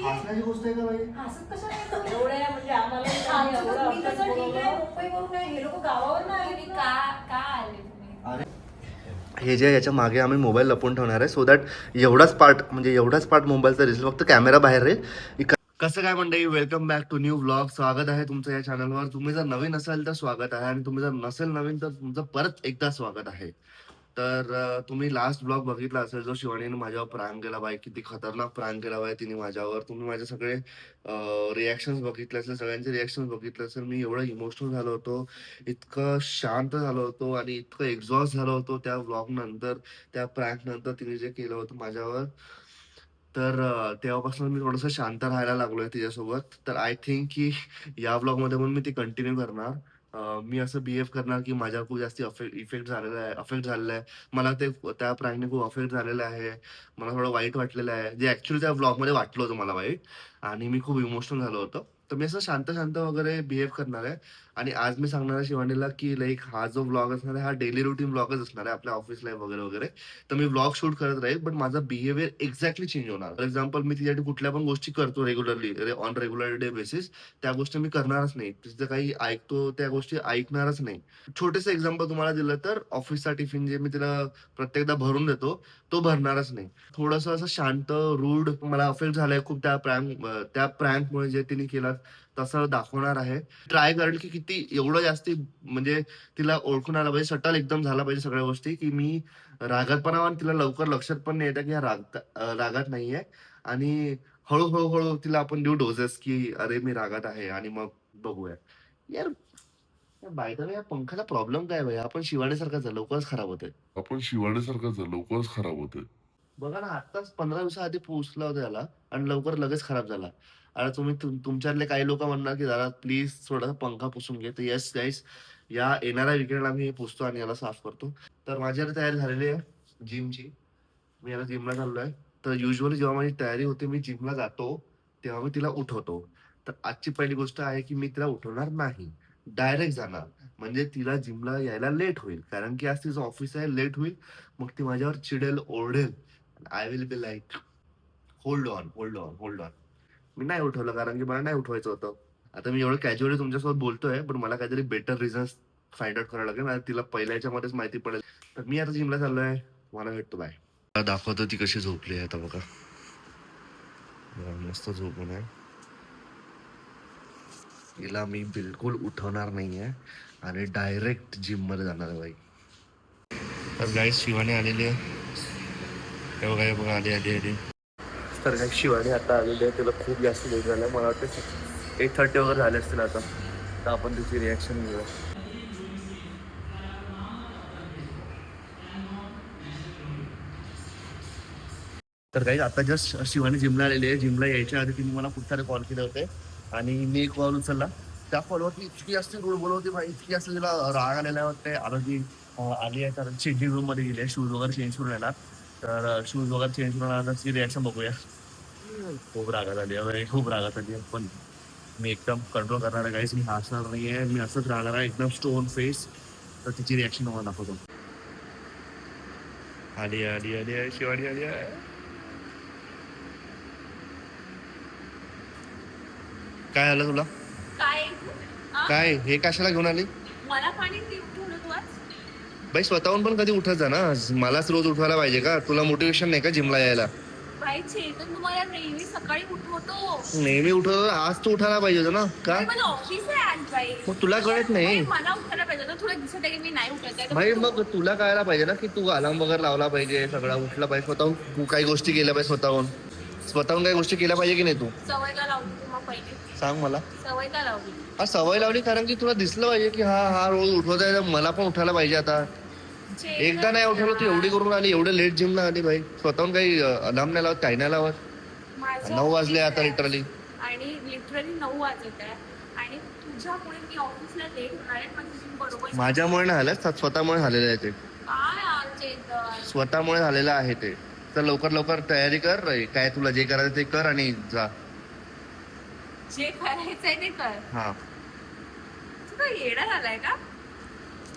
हसण्याची गोष्ट आहे का बाई? हसत कशाला येतो? एवढ्या म्हणजे आम्हाला मी तसं ठीक आहे, मुंबईवरून आहे, हे लोक गावावर नाही आले का आले तुम्ही? हे जे याच्या मागे आम्ही मोबाईल लपवून ठेवणार आहे सो दॅट एवढाच पार्ट मोबाईलचा दिसेल, फक्त कॅमेरा बाहेर आहे. कसं काय मंडळी, welcome back to new vlog. स्वागत आहे तुमचं या चॅनलवर. तुम्ही जर नवीन असाल तर स्वागत आहे, आणि तुम्ही जर नसेल नवीन तर तुमचं परत एकदा स्वागत आहे. तर तुम्ही लास्ट ब्लॉग बघितला असेल, जो शिवानीने माझ्यावर प्रँक केला बाई. किती खतरनाक प्रँक केला बाई तिने माझ्यावर. तुम्ही माझे सगळे रिॲक्शन्स बघितले असेल, सगळ्यांचे रिॲक्शन बघितले असेल. मी एवढं इमोशनल झालो होतो, इतकं शांत झालो होतो आणि इतकं एक्झॉस्ट झालो होतो त्या ब्लॉग नंतर, त्या प्रँक नंतर तिने जे केलं होतं माझ्यावर. तर तेव्हापासून मी थोडंसं शांत राहायला लागलोय तिच्यासोबत. तर आय थिंक की या ब्लॉगमध्ये पण मी ती कंटिन्यू करणार. मी असं बिहेव करणार की माझ्यावर खूप जास्त अफेक्ट झालेला आहे. मला त्या प्रँकने खूप अफेक्ट झालेला आहे. मला थोडं वाईट वाटलेलं आहे, जे ऍक्च्युली त्या ब्लॉगमध्ये वाटलं होतं मला वाईट, आणि मी खूप इमोशनल झालो होतो. तर मी असं शांत शांत वगैरे बिहेव करणार आहे. आणि आज मी सांगणार आहे शिवानीला की लाईक हा जो ब्लॉग असणार आहे हा डेली रुटीन ब्लॉगच असणार आहे, आपल्या ऑफिस लाईफ वगैरे वगैरे. तर मी ब्लॉग शूट करत राहील, बट माझा बिहेवियर एक्झॅक्टली चेंज होणार. फॉर एक्झाम्पल, मी तिच्यासाठी कुठल्या पण गोष्टी करतो regularly, on regular day basis, त्या गोष्टी मी करणारच नाही. तिचं काही ऐकतो त्या गोष्टी ऐकणारच नाही. छोटेसे एक्झाम्पल तुम्हाला दिलं तर, ऑफिसचा टिफिन जे मी तिला प्रत्येकदा भरून देतो तो भरणारच नाही. थोडंसं असं शांत, रूड, मला अफेक्ट झालंय खूप त्या प्रँकमुळे जे तिने केलं तसं दाखवणार आहे. ट्राय करेल की किती एवढं जास्ती म्हणजे तिला ओळखून आला पाहिजे, सटल एकदम झाला पाहिजे सगळ्या गोष्टी, की मी रागात पण आहे आणि तिला लवकर लक्षात पण नाही येतं की हा रागात नाहीये. आणि हळूहळू तिला आपण देऊ डोजेस की अरे मी रागात आहे, आणि मग बघूया. यार बाय द वे, या पंखाला प्रॉब्लेम काय भाई? आपण शिवाण्यासारखाच आहे, लवकरच खराब होतोय. बघा ना, आत्ताच 15 दिवसाआधी पोहोचला होता याला आणि लगेच खराब झाला. आता तुम्ही तुमच्यातले काही लोक म्हणणार की दादा प्लीज थोडासा पंखा पुसून घे. तर येस गाईस, या येणाऱ्या विकेंडला मी हे पुसतो आणि याला साफ करतो. तर माझी आता तयारी झालेली आहे जिमची. मी आता जिमला चाललोय. तर युजली जेव्हा माझी तयारी होते, मी जिमला जातो, तेव्हा मी तिला उठवतो. तर आजची पहिली गोष्ट आहे की मी तिला उठवणार नाही, डायरेक्ट जाणार. म्हणजे तिला जिमला यायला लेट होईल, कारण की आज तिचं ऑफिस आहे, लेट होईल. मग ती माझ्यावर चिडेल, ओरडेल. I will be like hold on, hold on, hold on. मी नाही उठवलं कारण की मला नाही उठवायचं होतं. आता मी एवढं कॅज्युअली तुमच्यासोबत बोलतोय, पण मला काहीतरी बेटर रिझन्स फाइंड आउट करायला लागेल, आणि तिला पहिल्या याच्यामध्येच माहिती पडेल. तर मी आता जिमला चाललोय, मला भेटतो, बाय. दाखवतो ती कशी झोपली आहे आता. बघा, मस्त झोपून आहे. तिला मी बिलकुल उठवणार नाहीये आणि डायरेक्ट जिम मध्ये जाणार आहे बाई. तर गाईस, शिवानी आलेली आहे. हे बघा, हे बघा, आली. तर काही शिवानी आता आलेली आहे. तिला खूप जास्त लेट झालं, मला वाटतं 8:30 वगैरे झाले असतील आता. तर आपण तिची रिॲक्शन घेऊया. तर काही आता जस्ट शिवानी जिमला आलेली आहे. जिमला यायच्या आधी तिने मला खूप सारे कॉल केले होते, आणि मी एक कॉल उचलला. त्या कॉलवरती इतकी जास्त रूड बोलवते भाई, इतकी जास्त तिला राग आलेला वाटते. आता ती आली आहे, कारण चेंजिंग रूम मध्ये गेली आहे, शूज वगैरे चेंज करून येणार. तर शूज वगैरे चेंज करून येणार, तिची रिॲक्शन बघूया. खूप रागात आली आहे, खूप रागात आली आहे. पण मी एकदम कंट्रोल करणार आहे काहीच, मी हसणार नाही आहे, मी असंच राहणार आहे एकदम स्टोन फेस. तर तिची रिॲक्शन मला दाखवतो. आली आहे शिवानी, आली आहे. काय झालं तुला? काय हे कशाला घेऊन आली? मला पाणी ठेवलं तू आज? बाई, स्वतःहून पण कधी उठत जा ना. मलाच रोज उठवायला पाहिजे का? तुला मोटिवेशन नाही का जिमला यायला? बाई, चेतन तुम्हाला नेहमी सकाळी उठवतो. नेहमी उठवत, आज तू उठायला पाहिजे होतं ना. का? माझं ऑफिस आहे आज बाई. मग तुला कळत नाही? मला उठायला पाहिजे होतं. तुला दिसत आहे की मी नाही उठत आहे. भाई, मग तुला कळायला पाहिजे ना की तू अलार्म वगैरे लावला पाहिजे, सगळं उठला पाहिजे स्वतःहून. तू काही गोष्टी केल्या पाहिजे स्वतःहून काही गोष्टी केल्या पाहिजे की नाही? तू सवय का लावली तू मग पहिले? सांग मला. सवय का लावली? हा, सवय लावली कारण की तुला दिसलं पाहिजे की हा रोज उठवत आहे, मला पण उठायला पाहिजे आता. एकदा नाही उठवलं, तू एवढी करून आली, एवढे लेट जिमला आली भाई. स्वतःहून काही अलार्म नाही लावत, काही नाही लावत. 9 वाजले आता लिटरली. आणि लिटरली 9 वाजत आहे, आणि तुझ्यामुळे मी ऑफिसला लेट होणार आहे. पण तुझी बरोबर माझ्यामुळे नाही झालं, स्वतःमुळे झालेलं आहे ते. काय यार चेतन, स्वतःमुळे झालेलं आहे ते. तर लवकर तयारी कर, काय तुला जे करायचं ते कर आणि जा. जे करायचंय ते कर. हा तू काय येडा झालाय का?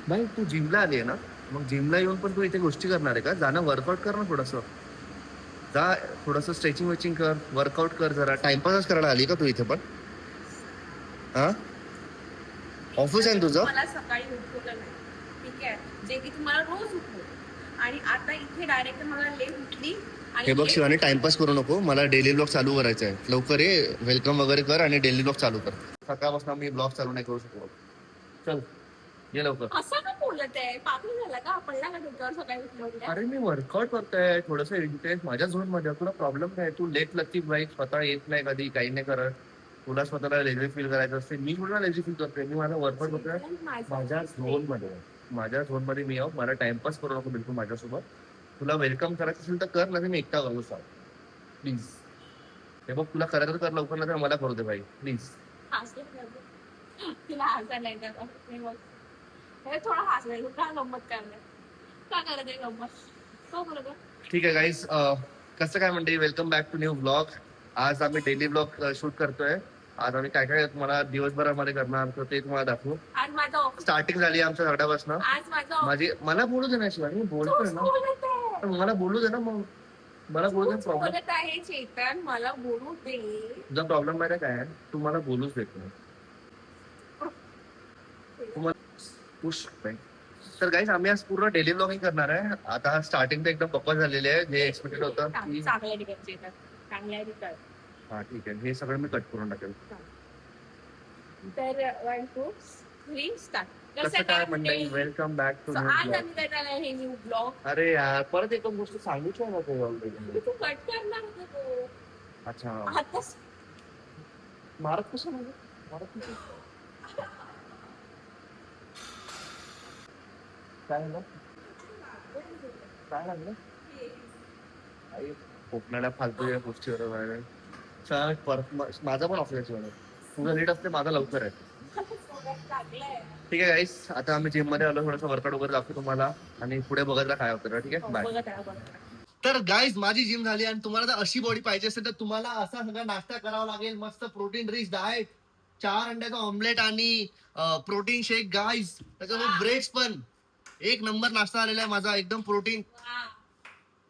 भाई, तू जिमला आली आहे ना, मग जिमला येऊन पण तू इथे गोष्टी करणार आहे का? जाणं, वर्कआउट कर ना थोडंसं. जा थोडंसं स्ट्रेचिंग वेचिंग कर, वर्कआउट कर जरा. टाइमपासच करायला आली का तू इथे पण? हा ऑफिस आहे ना तुझं? मला सकाळी उठवलं नाही, ठीक आहे, जे की तुम्हाला रोज उठवलं, आणि आता इथे डायरेक्ट मला लेट उठली. आणि हे बघ late शिवानी, टाइमपास करू नको. मला डेली ब्लॉग चालू करायचा आहे. लवकर ये, वेलकम वगैरे कर आणि डेली ब्लॉग चालू कर. सकाळपासून मी ब्लॉग चालू नाही करू शकतो. चल ये लवकर. असं का बोलत आहे? पागल झाला का? पडला का डोक्यावर सकाळी उठल्या? अरे मी वर्कआउट करतोय, थोडस इंटेन्स माझ्या झोन मध्ये. तुला प्रॉब्लेम काय? तू लेट लगती बाईक स्वतः येत नाही कधी, काही नाही करत. तुला स्वतःला लेझी फील करायचं असते. मी थोडा लेझी फील करतोय. मी माझा वर्कआउट करतोय माझ्या झोन मध्ये. माझ्या झोन मध्ये मी आहो. मला टाइमपास करू नको बिलकुल माझ्यासोबत. तुला वेलकम करायचं असेल तर कर, नाही मी एकटा करू सांग प्लीज. हे बघ, तुला करायचं तर कर लवकर, नाही तर मला करू दे भाई प्लीज. तिला हसायला येतात. हे थोडं हसायला का गंमत करणार? का करत आहे गंमत? तो बरोबर. ठीक आहे गाईज, कसं काय म्हणते, welcome back to new blog. आज आम्ही डेली ब्लॉग शूट करतोय. आज आम्ही काय काय तुम्हाला दिवसभरामध्ये करणार तर ते तुम्हाला दाखवू. आज माझा ऑफिस, स्टार्टिंग झाली आमच्या झगड्यापासून. आज माझा माझी मला बोलू दे ना शिवानी, मी बोलतोय ना. पण मला बोलू दे ना मग. मला बोलू दे. प्रॉब्लेम बोलत आहे चेतन, मला बोलू दे. तुझा प्रॉब्लेम माहिती काय आहे? तू मला बोलूच देत नाही. पुश तर गाईज, आम्ही आज पूर्ण डेली ब्लॉगिंग करणार आहे. आता स्टार्टिंग तर एकदम बकवास झालेली आहे. जे एक्सपेक्टेड होतं की चांगल्या ठिकाणी येतात, चांगल्या ठिकाणी. हा ठीक आहे, हे सगळं मी कट करून टाकेल. तर 1 2 3 स्टार्ट. कसं काय म्हणते, वेलकम बॅक टू न्यू आज ब्लॉग. आम्ही करणार आहे हे न्यू ब्लॉग. अरे यार, परत एक गोष्ट सांगूच ना ते ऑलरेडी. तू कट करणार होता तो. अच्छा, आताच मारत कसं म्हणजे मारत कसं काय झालं? काय लागलं? आई कोकणाला फालतू या गोष्टीवर बाहेर. चल, परत माझा पण ऑफिस आहे. तुझं लेट असते, माझा लवकर आहे. लागलंय. ठीक आहे गाईस, आता आम्ही जिम मध्ये आलो. थोडंसं वर्कआउट वगैरे दाखवतो तुम्हाला आणि पुढे बघत राहा काय होतं. ठीक आहे, बाय. बघत आहे, बघत आहे. तर गाईज, माझी जिम झाली आणि तुम्हाला जर अशी बॉडी पाहिजे असेल तर तुम्हाला असा सगळा नाश्ता करावा लागेल. मस्त प्रोटीन रिच डाएट, 4 अंड्याचा ऑमलेट आणि प्रोटीन शेक गाईज. त्याच्यावर ब्रेड्स पण. एक नंबर नाश्ता आलेला आहे माझा. एकदम प्रोटीन, वा,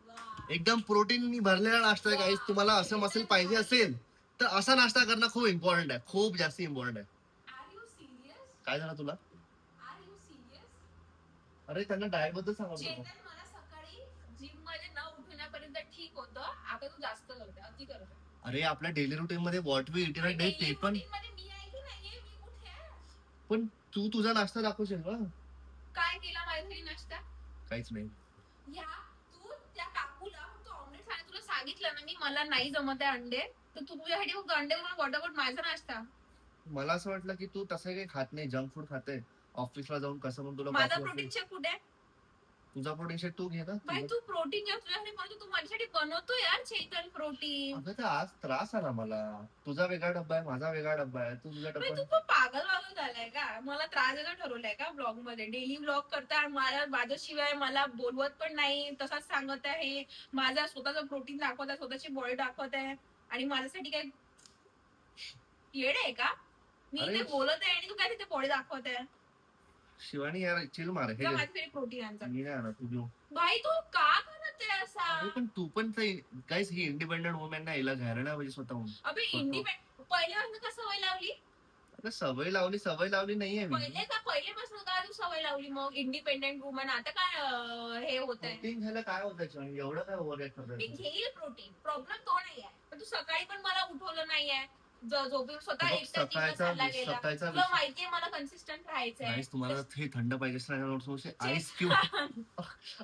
वा. एकदम प्रोटीन भरलेला नाश्ता आहे गाईज. तुम्हाला असं मसेल पाहिजे असेल तर असा नाश्ता करणं खूप इम्पॉर्टंट आहे. खूप जास्त इम्पॉर्टंट आहे. Are you serious? काय झालं तुला? Are you serious? अरे त्यांना डाएट बद्दल सांगा. चेतन, मला सकाळी जिम मध्ये न उठण्यापर्यंत ठीक होतं, आता तू जास्त करते, अति करते. अरे आपल्या डेली रुटीन मध्ये व्हॉट वी इट डे ते पण. मध्ये मी आहे की नाहीये? मी कुठे आहे? पण तू तुझा नाश्ता दाखवशील का? काय केला माझ्या घरी नाश्ता? काहीच नाही. या तू त्या काकूला फक्त ऑमलेट खायला तुला सांगितलं ना मी, मला नाही जमत आहे अंडे, तर तू तुझ्यासाठी फक्त अंडे म्हणून वॉटअबाउट माझा नाश्ता. मला असं वाटलं की तू तसं काही खात नाही, जंक फूड खाते. ऑफिसला जाऊन कसं पण तुला माझा coffee प्रोटीन शेक कुठे आहे? तुझा प्रोटीन शेक तू घे ना. भाई तू प्रोटीन घ्या तुझ्यासाठी, म्हणतो तू माझ्यासाठी बनवतो यार चेतन प्रोटीन. अगं तर आज त्रास आला मला. तुझा वेगळा डब्बा आहे, माझा वेगळा डब्बा आहे. तू तुझा भाई डब्बा. तू खूप पागल वागल झालाय का? मला त्रास द्यायला ठरवलंय का ब्लॉग मध्ये? डेली ब्लॉग करता आणि माझ्याशिवाय मला बोलवत पण नाही, तसाच सांगत आहे. माझा स्वतःचा प्रोटीन दाखवत आहे, स्वतःची बॉडी दाखवत आहे, आणि माझ्यासाठी काय येड आहे का? मी अरे, इथे बोलत आहे आणि तू काय तिथे बॉडी दाखवत आहे? शिवानी यार चिल मार. हे घे. माझ्यासाठी प्रोटीन आणचा. मी नाही आणत, तू घेऊ. भाई तू का करत आहे असा? अरे पण तू पण काहीच ही इंडिपेंडेंट वुमेन ना, हिला घ्यायला नाही पाहिजे स्वतःहून. अबे इंडिपेंडेंट पहिल्यापासून का सवय लावली? आता सवय लावली नाहीये मी. पहिलेपासून का तू सवय लावली मग इंडिपेंडेंट वुमन? आता काय हे होत आहे? प्रोटीन घ्यायला काय होतं शिवानी? एवढं काय ओव्हर मी करतोय? घेईल प्रोटीन, प्रॉब्लेम तो नाही आहे, पण तू सकाळी पण मला उठवलं नाहीये. झोपेवर स्वतः बघ, एकटा जिमला चालला गेला. सकाळचा तुला माहितीये मला कन्सिस्टंट राहायचंय. गाईस, तुम्हाला हे थंड पाहिजे असं आईस क्यूब.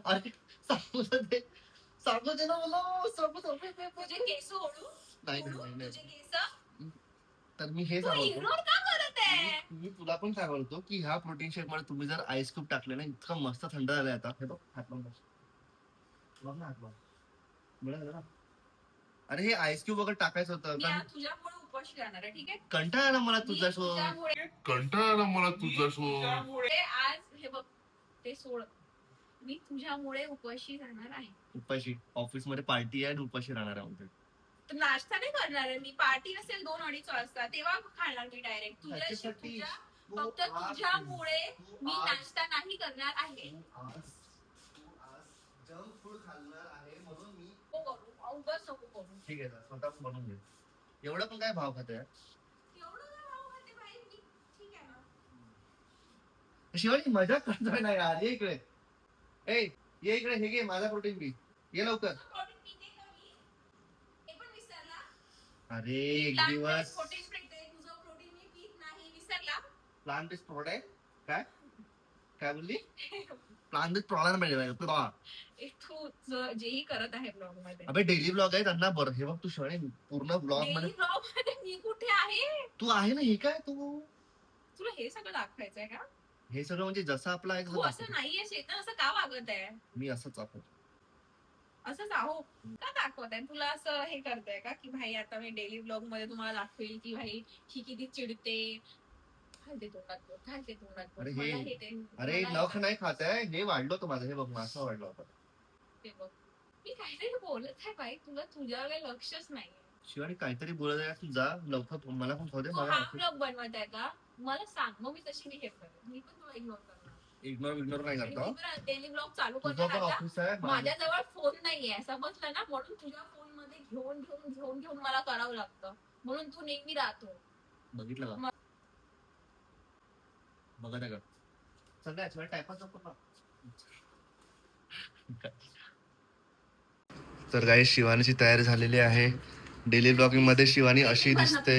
अरे सांगू दे ना मला. तुझे केस ओढू? नाही, ओढू? नाही, नाही. तुझे केस तर मी हे तू सांगतो, इग्नोर का करत आहे? मी तुला पण सांगतो की ह्या प्रोटीन शेक मध्ये तुम्ही जर आईस क्यूब टाकले ना, इतकं मस्त थंड झालंय आता. हे बघ, हात लावून बघ. बघ ना, हात लावून. मिळालं ना? अरे हे आईस क्यूब वगैरे टाकायचं होतं मी कारण आज तुझ्यामुळे उपाशी राहणार आहे, ठीक आहे? कंटाळा आला मला मी तुझ्यासोबत. तुझ्यामुळे आज हे बघ, ते सोड. मी तुझ्यामुळे उपाशी राहणार आहे. उपाशी ऑफिस मध्ये पार्टी आहे आणि उपाशी राहणार आहे म्हणते. तर नाश्ता नाही करणार आहे मी. पार्टी असेल 2-2:30 वाजता, तेव्हा खाणार मी डायरेक्ट त्याच्यासाठी फक्त तुझ्यामुळे मी नाश्ता नाही करणार आहे. जंक फूड खाल्णार आहे म्हणून मी नको करू. उगाच नको करू. ठीक आहे स्वतः बनवून घे. एवढं पण काय भाव खाते एवढं काय भाव खाते बाई मी? ठीक आहे ना. शिवानी मजा करतोय ना यार. ये इकडे ये इकडे. हे घे माझा प्रोटीन पी. ये लवकर. प्रोटीन पिते का मी? हे पण विसरला? अरे एक Plant-based दिवस प्रोटीन पिते. तुझं प्रोटीन मी पीत नाही. विसरला? प्लांट बेस्ड प्रोडक्ट आहे. काय बोलली? प्लांट बेस्ड प्रॉडक्ट मिळेल. तू जेही करत आहे ब्लॉग मध्ये. अबे डेली ब्लॉग आहे त्यांना बरं. हे बघ तू शिवानी पूर्ण ब्लॉग मध्ये डेली ब्लॉग मध्ये मी कुठे आहे? तू आहे ना. हे काय तू तुला हे सगळं दाखवायचंय का? हे सगळं म्हणजे जसं आपलं आहे तू तसं असं दाखव. नाहीये चेतन, असं का वागत आहे? मी असंच आपण असंच आहो का दाखवत आहे? तुला असं हे करताय का की भाई आता मी डेली ब्लॉग मध्ये तुम्हाला दाखवेल की भाई ही किती चिडते. घालते तोंडात बोट, घालते तोंडात बोट. अरे मला हे- हे ते- अरे मला नख नाही खात आहे. हे वाढलं होतं माझं. हे बघ असं वाढलं होतं. ते बघ. मी काहीतरी बोलत आहे बाई, तुला तुझ्यावर काही लक्षच नाही. शिवानी काहीतरी बोलत आहे. तू जा लवकर. मला पण खाऊ दे. तू मला हा ब्लॉग बनवत आहे का? मला सांग, मग मी तशी बिहेव करेन. मी पण तुला इग्नोर करणार. इग्नोर नाही करतो. डेली ब्लॉग चालू तुझं करणार पण आता. ऑफिस आहे. माझ्याजवळ फोन नाहीये, समजलं ना? म्हणून तुझ्या फोन मध्ये घेऊन मला करावं लागतं. म्हणून तू नेहमी राहतो. बघितलं का? बघत आहे का? सगळ्याच टायपाच तर काही शिवानीची तयारी झालेली आहे. डेली ब्लॉगिंग मध्ये शिवानी अशी दिसते.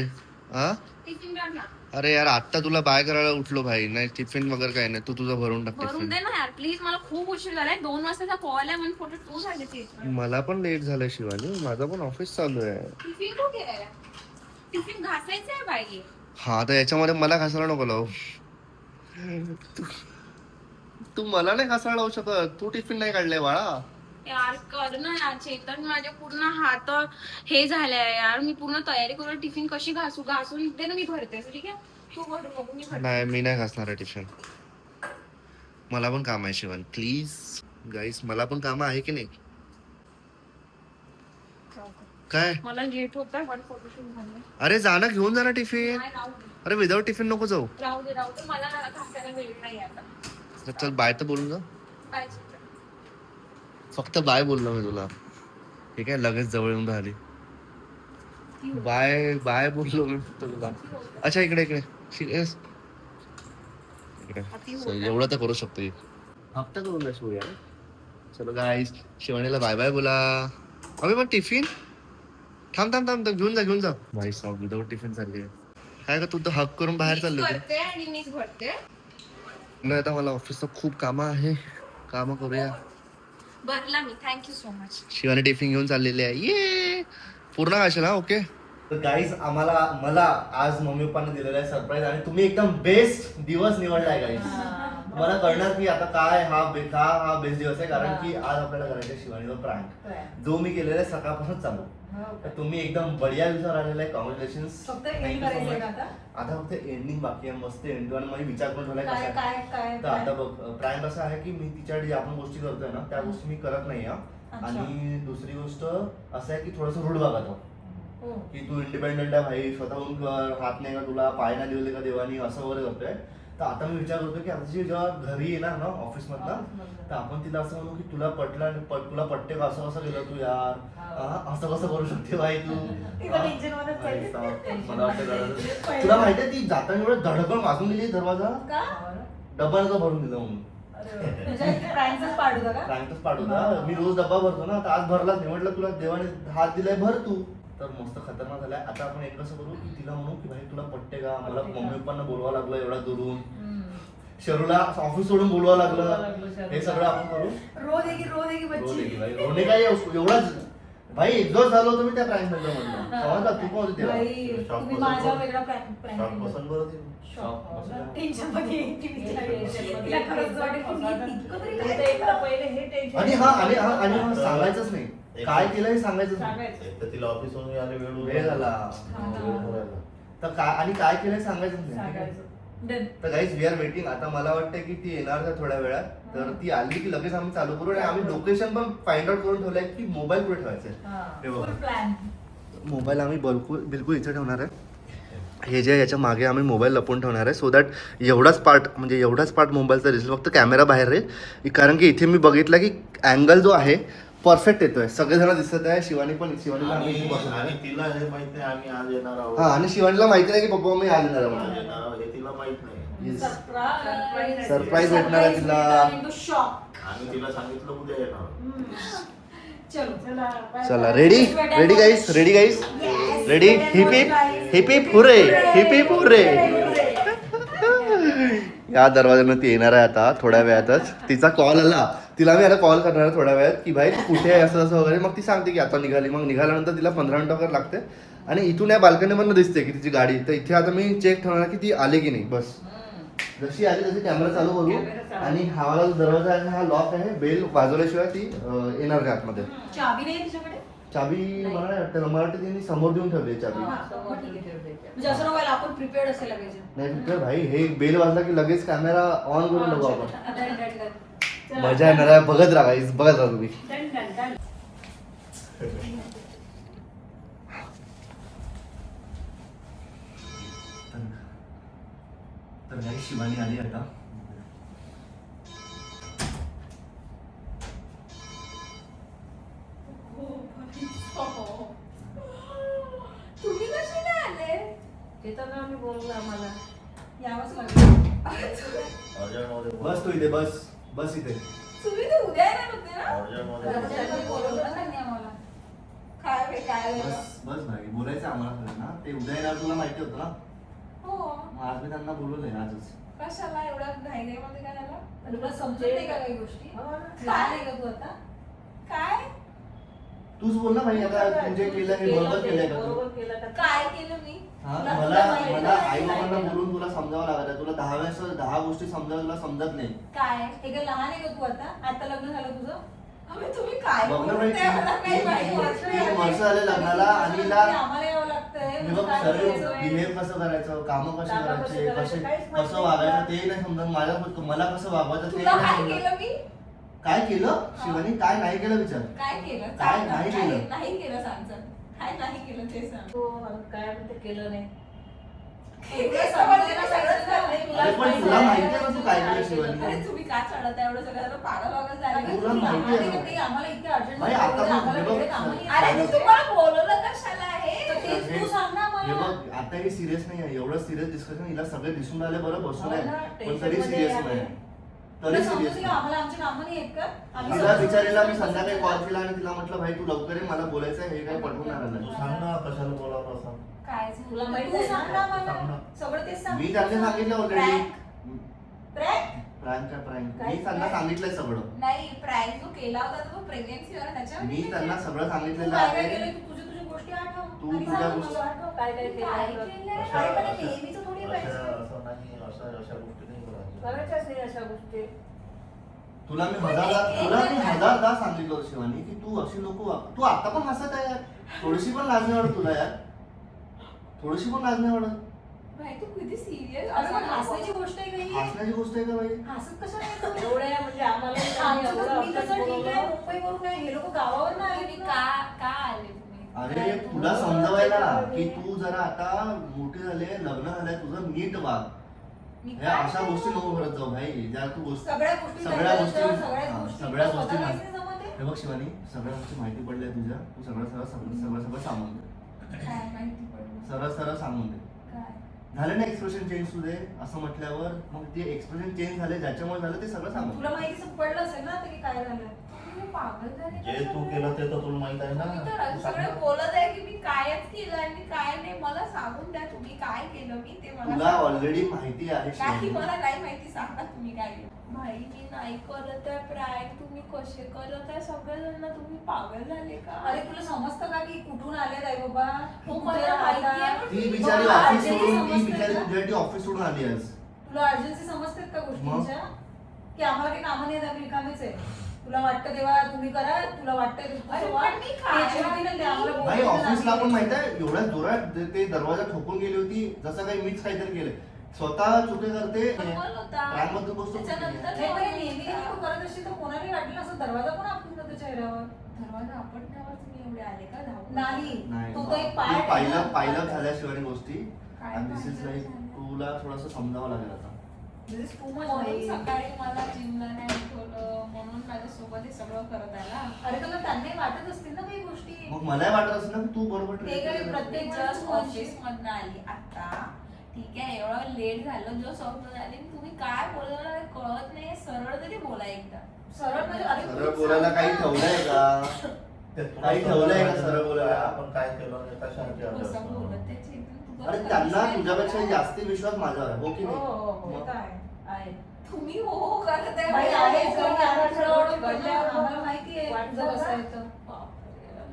हा टिफिन काढ ना. अरे यार आता तुला बाय करायला उठलो भाई. नाही टिफिन वगैरे काही नाही. तू तुझं भरून टाक भरून टिफिन. दे ना यार प्लीज, मला खूप उशीर झालाय. 2 वाजताचा कॉल आहे म्हणून फोटो तू झाले ते. मला पण लेट झालंय शिवानी. माझं पण ऑफिस चालू आहे. टिफिन कुठे आहे? टिफिन घासायचं आहे बाई. हा तर याच्यामध्ये मला घासायला नको लावू. तू मला नाही घासायला लावू शकत. तू टिफिन नाही काढलाय बाळा. यार कर ना यार चेतन, माझे पूर्ण हात हे झालंय यार. मी पूर्ण तयारी करून टिफिन कशी घासून दे ना, मी भरते. ठीक आहे तू भरू नको, मी भरते. नाही मी नाही घासणार आहे टिफिन. मला पण काम आहे शिवानी प्लीज. गाईस मला पण काम आहे की नाही. काय मला लेट होत आहे, पण फोटोशूट झालं. अरे जाणं घेऊन जा ना टिफिन. नाही, राहू दे अरे विदाउट टिफिन नको जाऊ. राहू दे मला घासायला वेळ नाही आता. चल बाय तर बोलून जा. काय चेतन? फक्त बाय बोललो मी तुला. ठीक आहे लगेच जवळ येऊन राहिली. बाय बोललो मी फक्त तुला. अच्छा इकडे सिरियस इकडे एवढं तर करू शकतो. हप्ता करून द्या शिवया. चलो गाईस शिवानीला बाय बाय बोला. अबे पण टिफिन थांब घेऊन जा. भाई साहेब विदाउट टिफिन चालली आहे. काय का तू तर हक करून बाहेर चालले होते. करते आणि मीच भरते. नाही आता मला ऑफिसचं खूप कामं आहे. कामं करूया. भरला मी. Thank you so much. Shivani tiffin घेऊन चाललेली आहे. ये पूर्ण असेल हा. ओके तर गाईज मला आज मम्मी पप्पांना दिलेला आहे सरप्राईज. आणि तुम्ही एकदम बेस्ट दिवस निवडलाय गाईज. तुम्हाला कळणार की आता काय हा बेस्ट दिवस आहे. कारण की आज आपल्याला करायचं शिवानीचा प्रँक जो मी केलेला आहे सकाळपासून चालू. तर तुम्ही एकदम बढिया दिवसावर आलेला आहे. कॉंग्रॅच्युलेशन. फक्त एंड करायचंय का आता? आता फक्त एंडिंग बाकी आहे. मस्त एंड. आणि मला विचार करून झालाय काय कसा आहे. काय तर आता बघ प्रँक असा आहे की मी तिच्याकडे ज्या आपण गोष्टी करतोय ना त्या गोष्टी मी करत नाही. अच्छा. आणि दुसरी गोष्ट असं आहे की थोडंसं रूढ बघत हो हो. की तू इंडिपेंडंट आहे भाई. स्वतःहून कर. हात नाही का तुला पाय नाही दिले का देवानी असं वगैरे करतोय. तर आता मी विचार करतो की आता जी जेव्हा घरी येणार ना ऑफिस मधनं तर आपण तिला असं म्हणू की तुला तुला पटते का असं गेलं तू यार. असं कसं करू शकते भाई तू. तिला टेन्शन मध्येच भाई पडली. साहेब, मला वाटतं गरज. तुला माहितीये ती जाताना एवढं धडकन वाजून गेली दरवाजा. का? डबा नका भरून दिला म्हणून. म्हणजे प्राइमच पाठ होता का? प्रँकच पाठवता. मी रोज डब्बा भरतो ना. तर आज भरलाच नाही. म्हटलं तुला देवाने हात दिलाय भर तू. तर मस्त खतरनाक झालाय. आता आपण एक कसं करू की तिला म्हणू की भाई तुला पटते का. मला मम्मी पप्पांना बोलवा लागलं एवढा दुरून. शरूला ऑफिस सोडून बोलवा लागलं. हे सगळं आपण करू. रोज एक रोज बच्ची. एक भाई रोने काय एवढाच भाई एक्झॉस्ट झालो होतो मी त्या प्रँक मधलं म्हटलं. समजला तू पण होती तेव्हा. बाई, तुम्ही माझ्यावर वेगळा prank शॉक केला. पसंत बरं होती. टेन्शन मध्ये येते बिचारी. तिला खरंच वाटेल की मी इतकं तरी काय केलं? आणि हा सांगायचंच नाही. काय केलं हे सांगायचंच नाही. तर तिला ऑफिसवरून यायला वेळ झाला. तर काय आणि काय केलं हे सांगायचंच नाही. सांगायचं. Done. तर गाईज वी आर वेटिंग. आता मला वाटतं की ती येणार आहे थोड्या वेळात. तर ती आली की लगेच आम्ही चालू करू. आणि आम्ही लोकेशन पण फाइंड आउट करून ठेवलंय की मोबाईल कुठे ठेवायचा हे बघा. Full plan. मोबाईल आम्ही बिलकुल इथे ठेवणार आहे. हे जे याच्या मागे आम्ही मोबाईल लपवून ठेवणार आहे. सो दॅट एवढाच पार्ट मोबाईलचा दिसेल. फक्त कॅमेरा बाहेर राहील. कारण की इथे मी बघितलं की अँगल जो आहे परफेक्ट येतोय. सगळेजण दिसत आहे. शिवानी पण, शिवानीला आम्ही इथे बसवणार आणि आहे. तिला हे माहित नाही आम्ही आज येणार आहोत. हा, आणि शिवानीला माहिती नाही की पप्पा मी आज येणार आहे आज म्हणून. येणार आहोत हे तिला माहित नाही. सरप्राईज Surprise भेटणार आहे तिला. शॉक. आम्ही तिला सांगितलं उद्या येणार आहोत. चलो चला ready ready guys, ready guys, ready. Hip hip hip hip hurray, hip hip hurray. या दरवाजानं ती येणार आहे आता थोड्या वेळातच. तिचा कॉल आला, तिला मी आता कॉल करणार आहे थोड्या वेळात की भाई तू कुठे आहे असं असं वगैरे. मग ती सांगते की आता निघाली. मग निघाल्यानंतर तिला 15 मिनिटं वगैरे लागते आणि इथून या बाल्कनीमधनं दिसते की तिची गाडी. तर इथे आता मी चेक ठेवणार की ती आली की नाही. बस जशी आली तशी कॅमेरा चालू करू. आणि हा वाला जो दरवाजा आहे हा लॉक आहे. बेल वाजवल्याशिवाय ती येणार नाही आतमध्ये. चाबी नाही तिच्याकडे. चाबी मला नाही वाटतं, मला वाटतं तिने समोर देऊन ठेवली चाबी. म्हणजे असं नव्हतं आपण प्रिपेअर्ड असायला पाहिजे. नाही तर भाई हे बेल वाजला की लगेच कॅमेरा ऑन करून बघू आपण. चला. मजा येणार आहे. बघत राहा guys, बघत राहा तुम्ही. तर नाही शिवानी आली आता. तुम्ही कसे नाही आले? येताना आम्ही बोललो आम्हाला यावंच लागलं. अर्जंटमध्ये बोल. बस तू इथे बस, बस इथे. तुम्ही तर उद्या येणार होते ना? अर्जंटमध्ये बोल. घरच्यांनी बोलवलं ना त्यांनी आम्हाला. काय बे, काय झालं? बस बस भाई, बोलायचं आम्हाला सगळ्यांना. ते उद्या येणार तुला माहिती होतं ना. हो. मग आज मी त्यांना बोलवलंय आजच. कशाला एवढा घाईघाईमध्ये काय झालं? तुला समजत नाही का काही गोष्टी? लहान आहे का तू आता? काय? तूच बोल ना भाई, आता तुझे केलं हे बरोबर केलंय का तू? काय केलं मी? हा, तुला- मला तुला माहिती मला नाही. आई बाबांना बोलून तुला समजावं लागत. तुला 10 वेळेस 10 गोष्टी समजावं तुला समजत नाही. काय? हे काय लहान आहे का तू आता? आता लग्न झालं तुझं? अबे तुम्ही काय बघ ना भाई, बोलताय? मला काही माहिती तीन नाही. वर्ष झाले लग्नाला आणि हिला आम्हाला यावं लागतंय. हे म्हणजे बघ काय सर्व करायचं? बिहेव कसं करायचं, कामं कशी कामं करायचे, कशी करायचे, कसे काहीच माहिती कसं नाही वागायचं तुला. ते नाही समजत. मला कसं वागवायचं ते तुला नाही काय समजत. केलं मी? काय केलं शिवानी? काय नाही केलं विचार. काय केलं? काय सांग ना. नाही केलं? नाही केलं सांग चल. काय नाही केलं ते सांग. तो काय म्हणते केलं नाही. एवढं समजलं ना सगळंच झालंय. अरे पण तुला माहिती आहे ना तू काय केलं शिवानी? अरे तुम्ही काय चढत आहे एवढं सगळं पागल वागल झालं अगं, तुला तुम्ही माहिती आहे आम्हाला ना? काही आम्हाला इतके अर्जंट भाई, आता पण आम्हाला हे बघ, वेगळे कामं नाही. अरे मी तुम्हाला बोलवलं कशाला तर आहे? तेच तू सांग ना हे मला. बघ आता हे सिरियस नाही आहे. एवढं सिरियस डिस्कशन हिला सगळे दिसून राहिले बरं बसून हो आहे. ना, पण tension तरी मध्ये सिरियस आहे. नाही. तुला तरी समजतं सिरियस की नाही. आम्हाला आमची कामं नाही आहेत का? आम्ही तिला समजून बिचारीला मी समजून संध्याकाळी समजून कॉल केला आणि तिला म्हटलं भाई तू लवकर ये, मला बोलायचं आहे. हे काय पटवून आलं तू नाही. सांग ना कशाला बोलावलं असं. काय झालं? तुला माहिती तू आहे सांग ना ना सांग मला. ना. सगळं तेच सांग. मी त्यांना सांगितलं ऑलरेडी. प्रँक? प्रँक काय प्रँक? काय मी त्यांना सांगितलंय सगळं. नाही प्रँक जो केला होता तो प्रेग्नेन्सी वाला त्याच्यावर मी त्यांना सगळं तू सांगितलेलं काय काय आहे. केलं? तू तुझी तुझी गोष्टी आठव. तू आणि तुझ्या सांग गोष्टी- मला आठव. काय काय काय केलं? केलंय? अशा- अरे पण हे अशा- नेहमीचं थोडी अशा- पाहिजे. असं नाही अशा गोष्टी नाही करायच्या. करायच्याच नाही अशा गोष्टी. तुला मी हजारदा सांगितलं होतं शिवानी की तू अशी नको वाग. तू आता पण हसत आहे यार. थोडीशी पण लाज नाही वाटत तुला यार. थोडीशी पण लाज नाही वाटत. भाई तू किती सिरियस अरे पण हसायची गोष्ट आहे काही. हसण्याची गोष्ट आहे का भाई? हसत कसं नाही तू? एवढ्या म्हणजे आम्हाला आमचं एवढं तर मी अपसेट तसं ठीक आहे. बोलवलं. मुंबईवरून आहे. हे लोक गावावर ना तुम्ही का आले तुम्ही? अरे तुला समजवायला की तू जरा आता मोठी झाले, लग्न झालंय तुझं, नीट वाग. मी ह्या काय अशा केलं? गोष्टी नको करत जाऊ भाई. ज्या तू गोष्टी सगळ्या गोष्टी सगळ्या झाल्या गोष्टी तर हा, गोष्टी सगळ्या स्वतःला गोष्टी माहिती नाही जमत आहे. हे बघ शिवानी, सगळ्या गोष्टी माहिती पडल्या तुझ्या. तू सगळं सगळं सगळं सगळं सगळं सांगून दे. काय माहिती पडलं? सरळ सरळ सांगून दे. काय? झालं ना एक्सप्रेशन चेंज तुझे असं म्हटल्यावर मग ते एक्सप्रेशन चेंज झाले ज्याच्यामुळे झालं ते सगळं सांगून तुला माहिती पडलं असेल ना ते की काय झालं. तुम्ही पागल झाले का जे तू सगळे? केलं ते तर तुला माहित आहे ना. तुम्ही तर तू सांग सगळे ना. बोलत आहे की मी कायच केलं आणि काय नाही. मला सांगून द्या तुम्ही काय केलं मी ते मला तुला सांगा. ऑलरेडी माहिती आहे नाही शिवानी. मला नाही माहिती. सांगा तुम्ही काय केलं. भाई मी नाही करत आहे प्रँक. तुम्ही कसे करत आहे सगळेजण? तुम्ही पागल झाले का? अरे तुला समजतं का की कुठून आले आई बाबा? हो, तू मला कुठे माहिती आहे, राहता? पण ती बिचारी तुला ऑफिस urgency सोडून ती समजते बिचारी का? तुझ्यासाठी ऑफिस सोडून आली आज. तुला अर्जन्सी समजतात का गोष्टींच्या? की आम्हाला काही कामं नाही आहेत, आम्ही रिकामेच आहे. तुला वाटतं तेव्हा तुम्ही करा. तुला वाटतं ते अरे तुमचं पण मी काय ते चिडतील आणि ते आम्हाला भाई बोलतील ऑफिसला आणि पण माहित आहे एवढ्या जोरात ते दरवाजा ठोकून गेली होती जसं काही मीच काहीतरी केलंय. स्वतः चुके करते. कमाल होता. रागमध्ये बसतो. त्याच्यानंतर नाही, पण हे नेहमी नेहमी तू करत असशील तर कोणालाही वाटलं असं दरवाजा पण आपण करतो चेहऱ्यावर. दरवाजा आपण त्यावर तुम्ही एवढे आले का धावून? नाही. नाही तो तो एक ते part आहे ना. पाहिलं झाल्याशिवाय गोष्टी. काय आणि दिस इज पाहिलं लाईक झालं? तुला थोडंसं समजावं लागेल आता. This is too much म्हणून भाई. सकाळी मला जिमला नाही उठवलं, म्हणून माझ्यासोबत हे सगळं करत आला. अरे तुला त्यांनाही वाटत असतील ना काही गोष्टी. मग मलाही वाटत असेल ना की तू बरोबर ते treat काय केलं. प्रत्येक मी जस्ट जस्ट ऑफिस मधनं आली आता. ठीक आहे, एवढं लेट झालं, जो सॉफ्ट झाली, तुम्ही काय बोलला मला कळत नाही. सरळ तरी बोला एकदा. सरळ म्हणजे अरे सरळ बोलायला काही ठेवलंय का? ते तुला काही ठेवलंय का समजलं सरळ बोलायला? आपण काय केलं आणि कशासाठी आलो कसं असं. बोलत त्याची तू अरे जरा त्यांना कधी तुझ्यापेक्षा सांगितलं? जास्ती विश्वास माझ्यावर आहे, हो की हो नाही? हो हो मग? ते तर आहे. आहे. तुम्ही हो करत आहे. बाई मला आहे, हो जरी करत आहे. आठवड्यावर घडल्यावर आम्हाला माहिती आहे वाटलं तुझं कसं का? आहे तर. बापरे.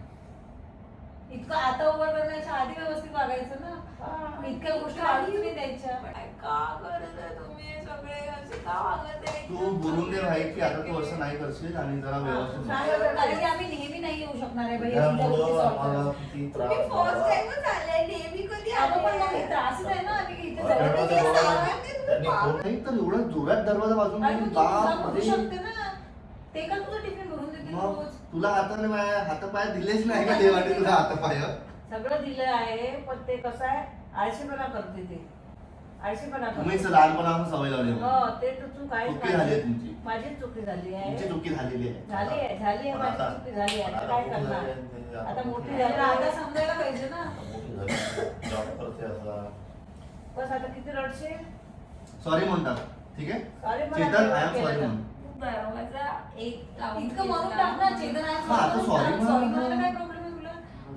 इतकं आता ओव्हर करण्याच्या आधी व्यवस्थित वागायचं ना. इतक्या गोष्टी वाढूच नाही द्यायच्या. का करत आहे तुम्ही हे सगळे असे का वागत आहे? तू बोलून दे भाई की आता तू असं नाही करशील आणि जरा व्यवस्थित काय बोल. होतं? कारण की आम्ही नेहमी नाही येऊ शकणार आहे बाई तुमच्या त्यामुळं गोष्टी solve आम्हाला करायला. किती तुम्ही त्रास फर्स्ट झाला. टाइमच आले, नेहमी कधी अगं पण मग आले? हे त्रासच आहे ना आम्ही इथे अरे जवळ. बाबा, ते ते बघा. सांगते तुम्ही त्यांनी पागल. फोन- नाही तर एवढा जोरात दरवाजा वाजून अरे गेली, मग तू तुझा बाप करू रे. शकते ना. ते का तुझं टिफिन भरून देते मग रोज. तुला हाताने हातापाय दिलेच नाही का देवाने तुला हातापाय? सगळं दिलं आहे पण ते कसं आहे आळशीपणा करते ते आळशीपणा तुम्हीच करते लहानपणापासून सवय लावली हो मला. ते तर चूक आहे चुकी झाली आहे तुमची. माझीच चुकी झाली तुमची आहे चुकी झालेली आहे. झाली आहे पण माझी आता- चुकी झाली आहे आता काय करणार आता मोठी अरे झाली आता समजायला पाहिजे ना. मोठी झाली. जॉब करते आता. बस आता किती रडशील सॉरी म्हणतात, ठीक आहे? Sorry Chetan I am sorry म्हण. दरवाजा एक लावून इतकं म्हणून घेतला. टाक ना चेतन आहे हा, आता sorry म्हणा. सॉरी म्हणायला काय प्रॉब्लेम आहे तुला?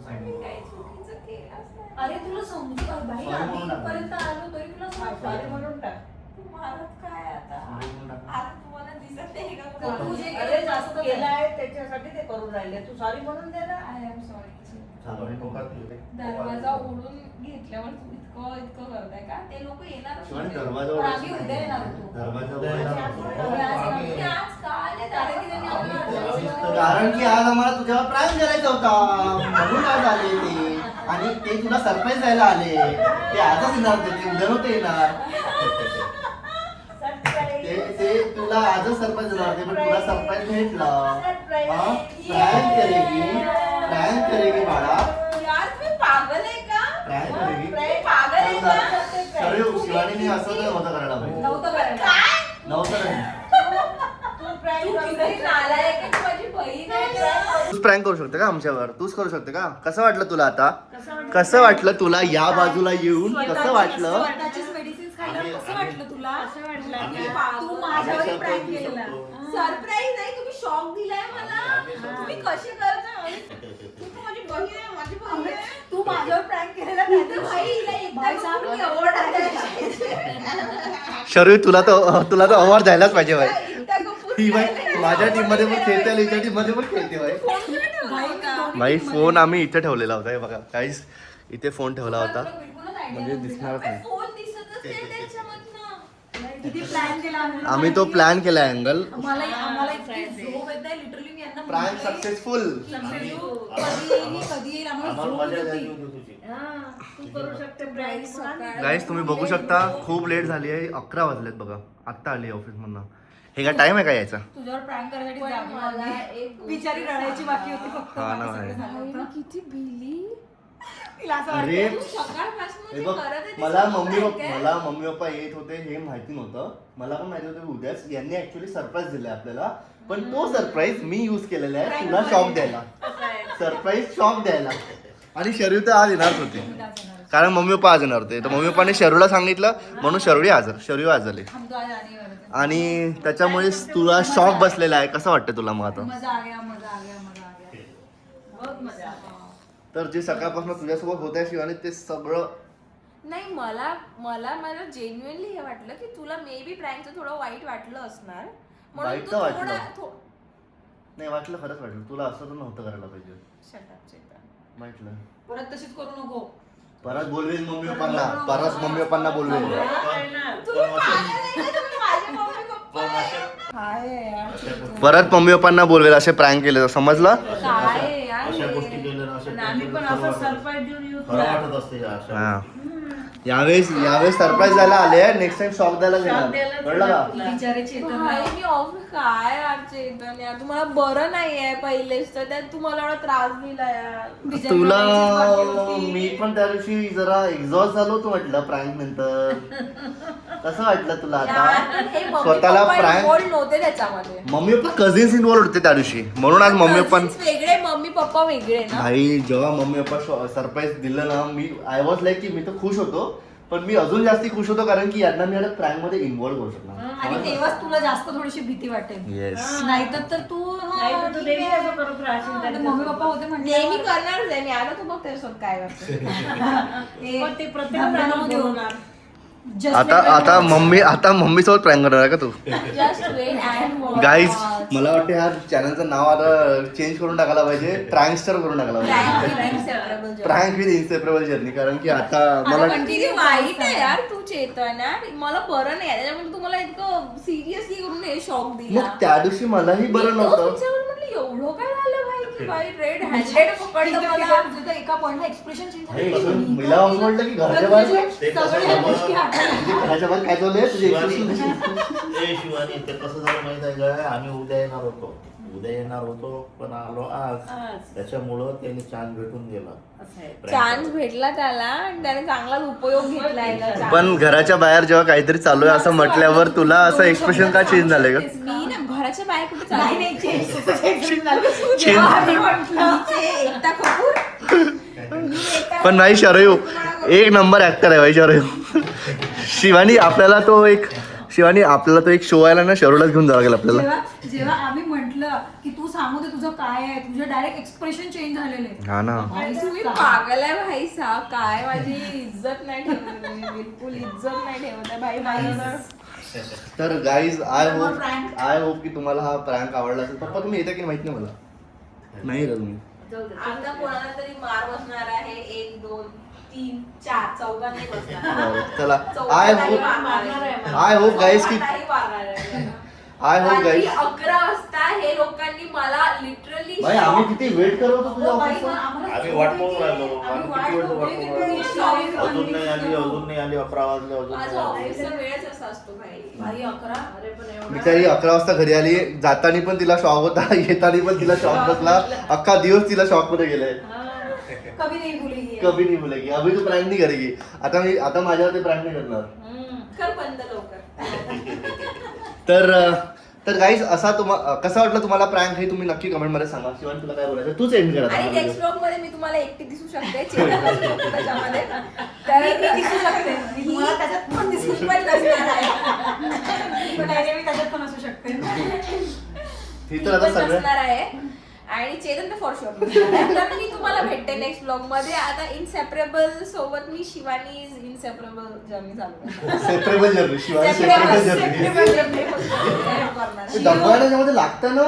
पण मी काही चुकीचं केलंच नाही. अरे तुला समजू का भाई Sorry आम्ही म्हणून टाक. इथपर्यंत आलो तरी तुला सॉरी समजतं. म्हणून टाक तू मारत काय आता? Sorry म्हणून टाक. आता तुम्हाला दिसत नाही का? तर तू जे अरे जास्त केलं आहे त्याच्यासाठी ते करून राहिले तू सॉरी म्हणून दे ना आय एम सॉरी. आणि टोकात गेले. दरवाजा ओढून घेतल्यावर तुम्ही इतकं करताय का? ते लोक येणार शिवानी दरवाजा पण आम्ही उघडायचा उद्या येणार नाही. होतो. दरवाजा उद्या येणार उघडायचा होतो. नाही. आम्ही- आज का आले? कारण की त्यांनी आम्ही आम्हाला कारण की आज आम्हाला तुझ्यावर प्रँक करायचा होता म्हणून आज आले ते. आणि ते तुला सरप्राईज द्यायला आले. ते आजच येणार होते, ते उद्या नव्हते येणार. ते तुला आजच सरप्राईज देणार होते पण तुला सरप्राईज भेटला. हा? प्रँक करेगी बाळा. यार तुम्ही पागल आहे का? प्रँक करेगी. तुम्ही पागल आहे का? सर शिवानीने असं तर नव्हतं करायला पाहिजे. नव्हतं करायला. काय? नव्हतं नाही. तू किती नालायक आहे, तू माझी बहीण आहे का? तूच प्रँक करू शकते का आमच्यावर? तूच करू शकते का? कसं वाटलं तुला आता? कसं वाटलं तुला या बाजूला येऊन? कसं वाटलं? स्वतःचीच मेडिसिन्स खायला कसं वाटलं तुला? आम्ही- तू माझ्यावर आम्ही प्रँक surprise केलेला. देऊ शकतो. सरप्राईज नाही, तुम्ही शॉक दिलाय मला. आम्ही surprise तुम्ही देऊ. कसे करता? तू तर माझी बहीण आहे, माझी बहीण आहे. तू माझ्यावर प्रँक केलेला इथं भाई हिला एकदा भाई बघून सांग. एवढं आलं. शर्वी तुला तर अवॉर्ड द्यायलाच पाहिजे भाई. एकदा बघून ही बाई एवढं माझ्या टीम मध्ये पण आलं. खेळते आणि हिच्या टीम मध्ये पण खेळते बाई. फोन कुठे ठेवला होता? भाई फोन आम्ही इथे ठेवलेला होता हे बघा काहीच इथे फोन ठेवला होता तुला बिलकुलच idea म्हणजे नव्हती. दिसणारच अरे नाही. फोन दिसतच नाही त्याच्यामधनं. किती प्लॅन केला आम्ही तो प्लॅन केला अँगल. आम्हाला इतकी झोप येत नाही लिटरली मी यांना प्रँक म्हणते, सक्सेसफुल. कधी येईल आम्हाला आम्हाला झोप मजा येत द्यायची होती. होती तुझी. तू करू शकते प्राईज गाईस तुम्ही बघू शकता खूप लेट झाली आहे 11 वाजलेत बघा आत्ता आली ऑफिस मधनं. हे काय टाइम आहे का यायचा? तुझ्यावर प्रँक करण्यासाठी पण जागी मला होती. एक गोष्ट बिचारी रडायची बाकी होती फक्त हा ना बाकी सगळं भाई. झालं होतं. किती भिली. तिला असं अरे वाटतं, तू सकाळपासून हे जे बघ करत आहे ते मला सगळं मम्मी prank आहे. मला मम्मी पप्पा येत होते हे माहिती नव्हतं. मला पण माहिती होतं की उद्याच यांनी ऍक्च्युली सरप्राईज दिलाय आपल्याला पण तो सरप्राईज मी युज केलेला आहे तुला शॉक द्यायला. सरप्राईज शॉक द्यायला. आणि शर्यू तर आज येणारच होते कारण मम्मी पप्पा आज येणार होते तर मम्मी पप्पाने शर्यूला सांगितलं म्हणून शर्यू आज आले हम तो आज आने वाले थे. आणि त्याच्यामुळे तुला शॉक बसलेला आहे. कसं वाटतं तुला मग आता? मजा आ गया मजा आ गया मजा आ गया. बहुत मजा आली. तर जे सकाळपासून तुझ्यासोबत होत आहे शिवानी ते सगळं नाही मला जेन्युअनली हे वाटलं की तुला मे बी प्रँकचं थोडं वाईट वाटलं असणार म्हणून वाईट तू तर वाटलं. थोडा नाही वाटलं खरंच वाटलं तुला असं तर नव्हतं करायला पाहिजे. Shut up, Chetan. वाटलं परत तशीच करू नको. परत बोलवेल मम्मी पप्पांना परत मम्मी पप्पांना बोलवेल. तुम्ही पागल आहे का? तुम्ही माझे मम्मी पप्पा आहे. काय आहे यार चेतन? परत मम्मी पप्पांना बोलवेल असे प्रँक केले तर समजलं. काय आहे यार अशा हे? गोष्टी केल्या ना, अशा आणि आम्ही पण खरं असं वाटत- सरप्राईज देऊन येऊ खरं वाटत असते या अशा हा गोष्टी. यावेळेस सरप्राईज द्यायला आले नेक्स्ट टाइम शॉक द्यायला द्यायलाच देणार कळलं येणार का? तुला. बिचारे चेतन भाई, मी ऑफिस काय यार चेतन यार तुम्हाला बरं नाही आहे पहिलेच तर त्यात तुम्हाला एवढा त्रास दिला यार. बिचारी तुला रडायचीच बाकी होती. मी पण त्या दिवशी जरा एक्झॉस्ट झालो होतो म्हटलं प्रँक नंतर कसं वाटलं तुला आता यार, हे मम्मी स्वतःला पप्पा prank- involved नव्हते त्याच्यामध्ये. मम्मी पप्पा कझिन्स इन्व्हॉल्व होते त्या दिवशी म्हणून आज मम्मी पप्पा Cousins वेगळे मम्मी पप्पा वेगळे ना. भाई जेव्हा मम्मी पप्पा सरप्राईज दिलं ना मी आय वॉज लाईक की मी तर खुश होतो पण मी अजून जास्ती खुश होतो कारण की यांना मी आता प्रँक मध्ये इन्व्हॉल्व करू शकणार. आणि तेव्हाच तुला जास्त थोडीशी भीती वाटेल. येस नाहीतर तू हा, नाही तर तू ठीक नेहमी आहे. असं करत राहशील हा, त्यांच्यासोबत. मम्मी पप्पा होते नेहमी म्हणजे करणारच आहे मी. आता तू बघ त्याच्यासोबत काय करते. पण ते प्रत्येक होणार आता मम्मी सोबत प्रँक करणार आहे का तू जस्ट वेट अँड गाईज मला वाटतं ह्या चॅनलचं नाव आता चेंज करून टाकायला पाहिजे प्रँकस्टर करून टाकायला पाहिजे प्रँक विथ इन्सेपरेबल जर्नी कारण की आता मला किती वाईट आहे यार तू चेतन यार. मला बरं नाही आहे त्याच्यामुळे तुम्हाला इतकं सिरियसली करून हे शॉक दिला. मग त्या दिवशी मलाही बरं नव्हतं म्हटलं एवढं काय झालं भाई की भाई रेड हँडेड पकडलं मला. एका पॉइंटला एक्सप्रेशन अरे, मला असं वाटलं की घराच्या बाहेर ते कसं गोष्टी झालं म्हणजे घराच्या बाहेर काय चाललंय तुझे expression कशी? ए शिवानी ते कसं झालं माहित आहे का आम्ही उद्या येणार होतो पण आलो आज त्याच्यामुळं त्याने चान्स भेटून गेला चान्स भेटला त्याला आणि त्याने चांगलाच उपयोग घेतलाय. पण घराच्या बाहेर जेव्हा काहीतरी चालू आहे असं म्हटल्यावर तुला असं एक्सप्रेशन का चेंज झालंय का मी ना घराच्या बाहेर कुठे नाही चालले नाही एकटा कपूर पण नाही शरयू एक नंबर ऍक्टर आहे भाई शरयू शिवानी आपल्याला तो एक शो आहे ना शरोलाच घेऊन जावं लागेल आपल्याला जेव्हा आम्ही म्हंटल की तू सांगू दे तुझं काय आहे तुझं डायरेक्ट एक्सप्रेशन चेंज झालेले हा ना आणि तुम्ही पागल आहे भाई सा काय माझी इज्जत नाही ठेवत तुम्ही. बिलकुल इज्जत नाही ठेवत आहे भाई माझी. तर गाईज आय होप की तुम्हाला हा प्रँक आवडला असेल पप्पा तुम्ही येता की माहित नाही मला नाही का तुम्ही आता कोणाला तरी मार बसणार आहे 1 2 3 4 चौघांनी बसणार. चला चौघांनाही आय होप गाईज की चौघांनाही मारणार आहे. आय होप रात्री गाईज 11 वाजता हे लोकांनी मला लिटरली भाई आम्ही किती वेट करत होतो तुझ्या ऑफिसला आम्ही वाट पाहून राहिलो आम्ही किती वेळ वाट पाहून राहिलो अजून नाही आली 11 वाजले अजून माझा नाही आली. ऑफिसचा वेळच असा असतो भाई. भाई 11 अरे पण एवढा बिचारी 11 वाजता घरी आली जातानी पण तिला शॉक होता येतानी पण तिला शॉक बसला अख्खा दिवस तिला शॉक मध्ये गेलाय कभी नाही भूलेगी कभी नहीं बोलेगी अभी तू प्रँक नाही करेगी आता माझ्यावर ते प्रँक नाही करणार कर बंद लवकर. तर गाईज असा कसा वाटलं तुम्हाला प्रँक हे तुम्ही नक्की कमेंट मध्ये सांगा शिवानी तुला काय बोलायचं तूच एंड कर आणि आता. नेक्स्ट ब्लॉग मध्ये मी तुम्हाला एकटी दिसू शकते चेतन असतो त्याच्यामध्ये तर मी दिसू शकते मला त्याच्यात पण दिसू ही पण नसणार आहे. पण नाही, मी त्याच्यात पण असू शकते ही तर आता ही पण सगळं नसणार आहे आणि चेतन तर फॉर शुअर. तर मी तुम्हाला भेटते नेक्स्ट ब्लॉग मध्ये. आता इनसेपरेबल सोबत मी शिवानी इनसेपरेबल जर्नी चालू separable journey Shivani separable journey डब्बा त्याच्यामध्ये लागतं ना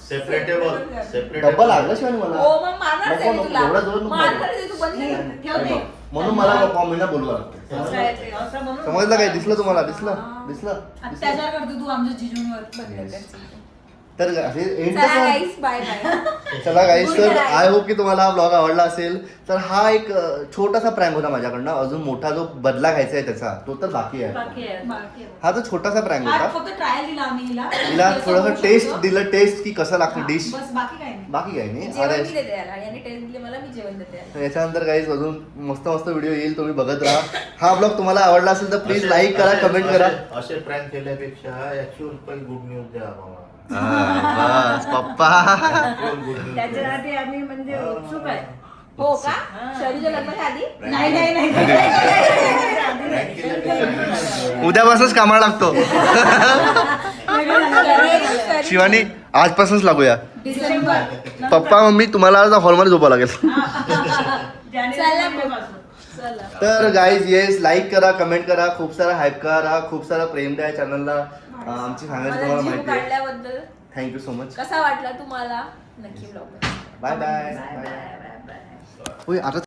सेपरेटेबल डब्बा लागला शिवानी मला हो मग मारणारच आहे मी नको, तुला. एवढा जोर नको. मारणारच आहे तू बंद कर. ठेवते म्हणून मला मम्मीला बोलवा लागतं असं म्हणून समजलं काय दिसलं तुम्हाला दिसलं अत्याचार करतो तू आमच्या जिजूंवर तर हे end चला कसं- गाईस बाय बाय. चला गाईस Good तर night. आय होप की तुम्हाला हा ब्लॉग आवडला असेल तर हा एक छोटासा प्रँक होता माझ्याकडनं अजून मोठा जो बदला घ्यायचा आहे त्याचा तो तर बाकी आहे बाकी आहे बाकी आहे. हा तो छोटासा प्रँक आज होता फक्त ट्रायल दिला आम्ही हिला तिला कसं थोडंसं होऊ टेस्ट शकतो. दिलं टेस्ट की कसं लागतं हा, डिश बस बाकी काय नाही बाकी काही नाही जेवण अरे मी देते याला. याने टेस्ट दिले मला, मी जेवण देते याला. तर याच्यानंतर काही अजून मस्त मस्त व्हिडिओ येईल तुम्ही बघत राहा हा ब्लॉग तुम्हाला आवडला असेल तर प्लीज लाईक करा कमेंट करा असे प्रँक केल्यापेक्षा ऍक्च्युअल काही गुड न्यूज द्या आम्हाला बस पप्पा Actual good news द्या. त्याच्यासाठी आम्ही म्हणजे उत्सुक आहे हो का? शरीच्या लग्नाच्या आधी नाही नाही नाही Prank केल्यापेक्षा उद्यापासूनच कामाला लागतो शिवानी आजपासूनच लागूया डिसेंबर पप्पा मम्मी तुम्हाला आज हॉलमध्ये झोपावं लागेल चला मग. चला. तर गाईज येस लाईक करा कमेंट करा खूप सारा हाईप करा खूप सारा प्रेम द्या चॅनलला आमची फॅमिली मला तुम्हाला जीव माहिती आहे काढल्याबद्दल थँक्यू सो मच कसा वाटला तुम्हाला नक्की blog bye bye bye bye bye bye होय आता